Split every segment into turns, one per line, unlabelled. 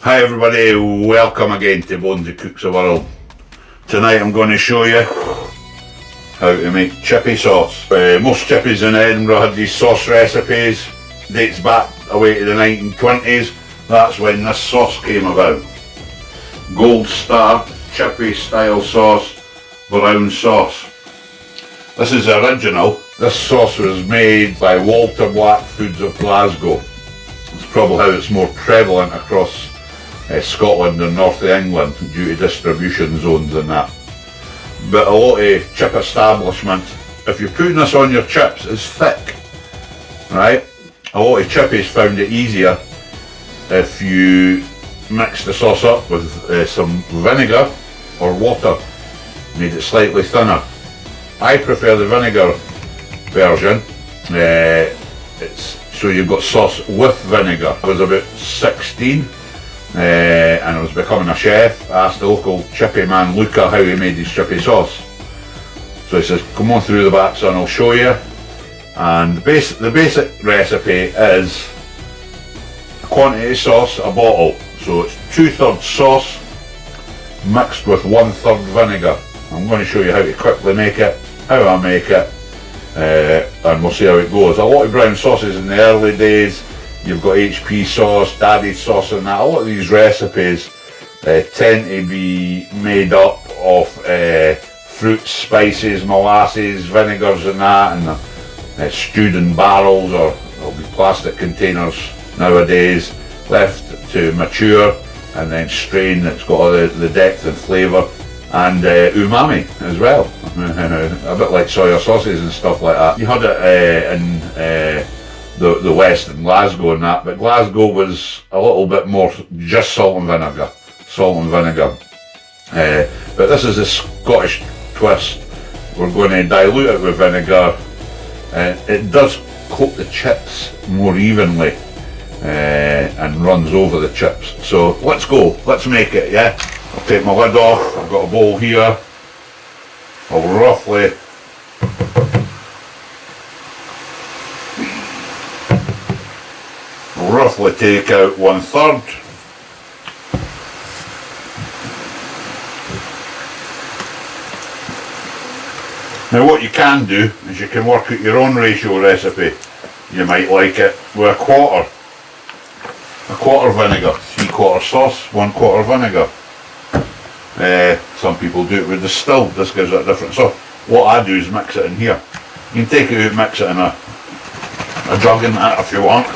Hi everybody, welcome again to Bones That Cooks the World. Tonight I'm going to show you how to make chippy sauce. Most chippies in Edinburgh had these sauce recipes, dates back away to the 1920s, that's when this sauce came about. Gold Star chippy style sauce, brown sauce. This is the original. This sauce was made by Walter Black Foods of Glasgow. It's probably how it's more prevalent across Scotland and North of England due to distribution zones and that. But a lot of chip establishments, if you're putting this on your chips, it's thick, right? A lot of chippies found it easier if you mix the sauce up with some vinegar or water, made it slightly thinner. I prefer the vinegar version. So you've got sauce with vinegar. I was about 16 and I was becoming a chef. I asked the local chippy man Luca how he made his chippy sauce. So he says, come on through the back son, I'll show you. And the basic recipe is a quantity of sauce, a bottle. So it's 2/3 sauce mixed with 1/3 vinegar. I'm going to show you how to quickly make it, how I make it, and we'll see how it goes. A lot of brown sauces in the early days, you've got HP sauce, daddy's sauce and that. A lot of these recipes tend to be made up of fruits, spices, molasses, vinegars and that, and stewed in barrels, or there'll be plastic containers nowadays, left to mature and then strained. It's got all the depth and flavour and umami as well. A bit like soya sauces and stuff like that. You had it in the West in Glasgow and that, but Glasgow was a little bit more just salt and vinegar. But this is a Scottish twist. We're going to dilute it with vinegar. It does coat the chips more evenly and runs over the chips. So let's go, let's make it, yeah? I'll take my lid off, I've got a bowl here. I'll roughly take out 1/3. Now what you can do is you can work out your own ratio recipe. You might like it with a quarter vinegar, 3/4 sauce, 1/4 vinegar. Some people do it with distilled, this gives it a different sauce. What I do is mix it in here. You can take it out, mix it in a jug in that if you want.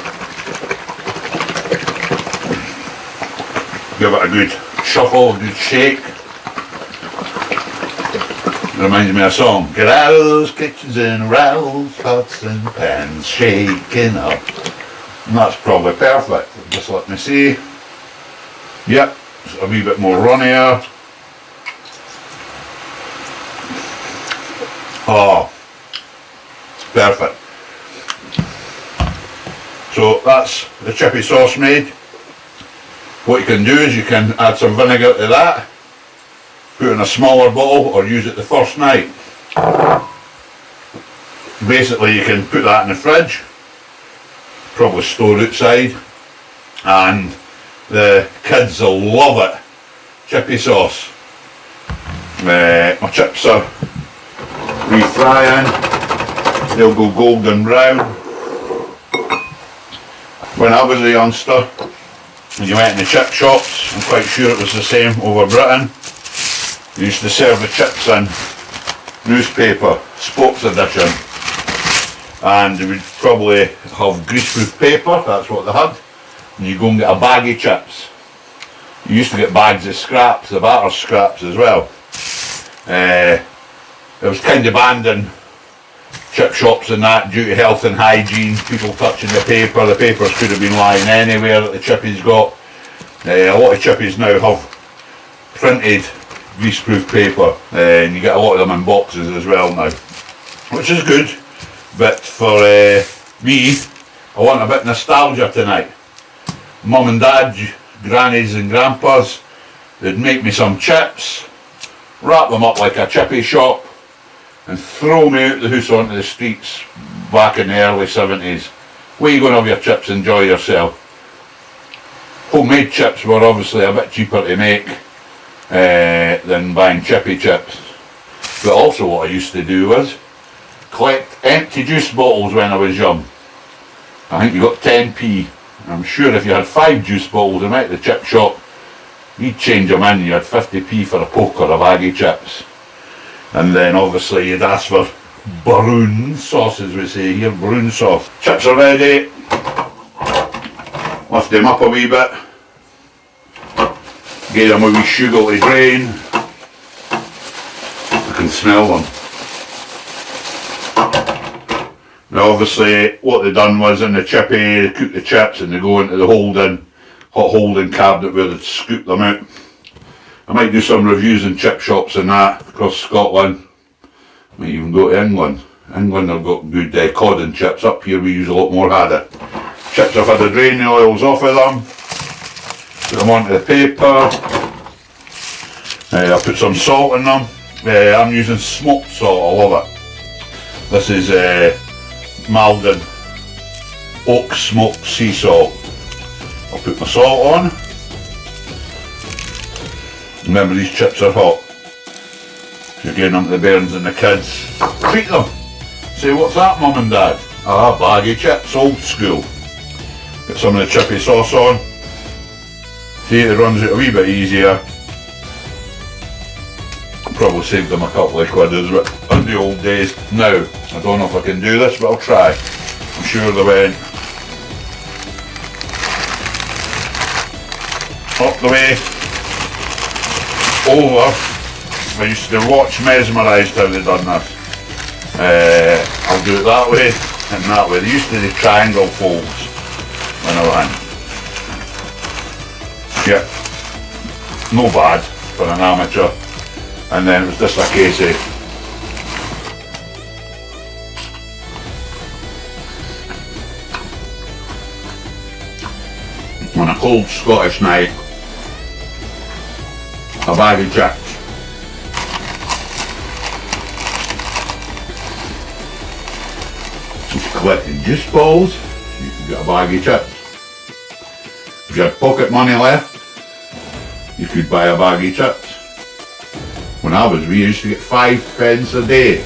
Give it a good shuffle, a good shake. Reminds me of a song. Growls, kitchens and rows, pots and pans shaking up. And that's probably perfect. Just let me see. Yep, it's a wee bit more runnier. Oh, perfect. So that's the chippy sauce made. What you can do is you can add some vinegar to that, put it in a smaller bottle or use it the first night. Basically you can put that in the fridge, probably store outside, and the kids will love it. Chippy sauce. My chips are refrying, they'll go golden brown. When I was a youngster, when you went in the chip shops, I'm quite sure it was the same over Britain, they used to serve the chips in newspaper, sports edition, and they would probably have greaseproof paper, that's what they had, and you go and get a bag of chips. You used to get bags of scraps, the batter scraps as well. It was kind of banned in chip shops and that due to health and hygiene, people touching the papers could have been lying anywhere that the chippies got. A lot of chippies now have printed greaseproof paper, and you get a lot of them in boxes as well now, which is good. But for me, I want a bit of nostalgia tonight. Mum and Dad, grannies and grandpas, they'd make me some chips, wrap them up like a chippy shop, and throw me out the house onto the streets back in the early 70s. Where you going to have your chips, enjoy yourself. Homemade chips were obviously a bit cheaper to make than buying chippy chips. But also what I used to do was collect empty juice bottles when I was young. I think you got 10p. I'm sure if you had 5 juice bottles in at the chip shop, you'd change them in, you had 50p for a poke or a bag of chips. And then obviously you'd ask for Baroon sauce, as we say here, Baroon sauce. Chips are ready. Lift them up a wee bit. Give them a wee sugar to drain. I can smell them. Now obviously what they done was in the chippy, they cook the chips and they go into the hot holding cabinet where they scoop them out. I might do some reviews in chip shops and that across Scotland. Might even go to England. England have got good cod and chips. Up here we use a lot more haddock. Chips, I've had to drain the oils off of them. Put them onto the paper. I put some salt in them. I'm using smoked salt, I love it. This is Malden oak smoked sea salt. I'll put my salt on. Remember, these chips are hot. So you're getting them to the bairns and the kids. Treat them. Say, what's that, Mum and Dad? Ah, bag of chips, old school. Get some of the chippy sauce on. See, it runs out a wee bit easier. Probably saved them a couple of quid in the old days. Now, I don't know if I can do this, but I'll try. I'm sure they went up the way, over. I used to watch mesmerised how they done this. I'll do it that way and that way. They used to do triangle folds when I ran. Yeah, no bad for an amateur. And then it was just a case of on a cold Scottish night, a bag of chips. If you collected juice balls, you could get a bag of chips. If you had pocket money left, you could buy a bag of chips. When we used to get 5 pence a day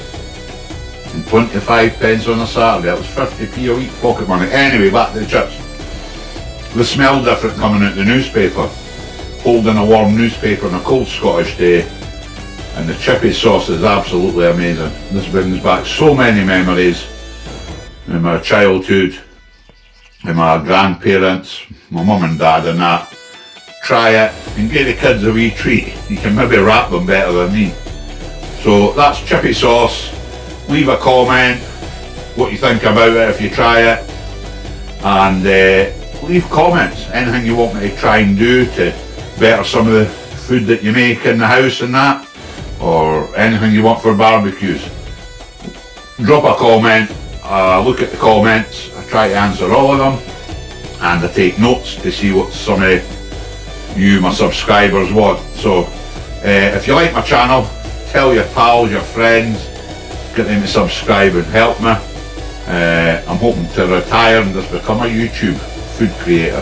and 25 pence on a Saturday. That was 50p a week pocket money. Anyway, back to the chips. They smell different coming out the newspaper. Holding a warm newspaper on a cold Scottish day, and the chippy sauce is absolutely amazing. This brings back so many memories in my childhood, and my grandparents, my mum and dad and that. Try it and give the kids a wee treat. You can maybe wrap them better than me. So that's chippy sauce. Leave a comment what you think about it if you try it, and leave comments, anything you want me to try and do to better some of the food that you make in the house and that, or anything you want for barbecues. Drop a comment, look at the comments, I try to answer all of them, and I take notes to see what some of you, my subscribers, want. So if you like my channel, tell your pals, your friends, get them to subscribe and help me. I'm hoping to retire and just become a YouTube food creator.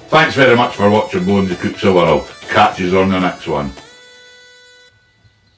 Thanks very much for watching Bones of Cooks of the World. Catch you on the next one.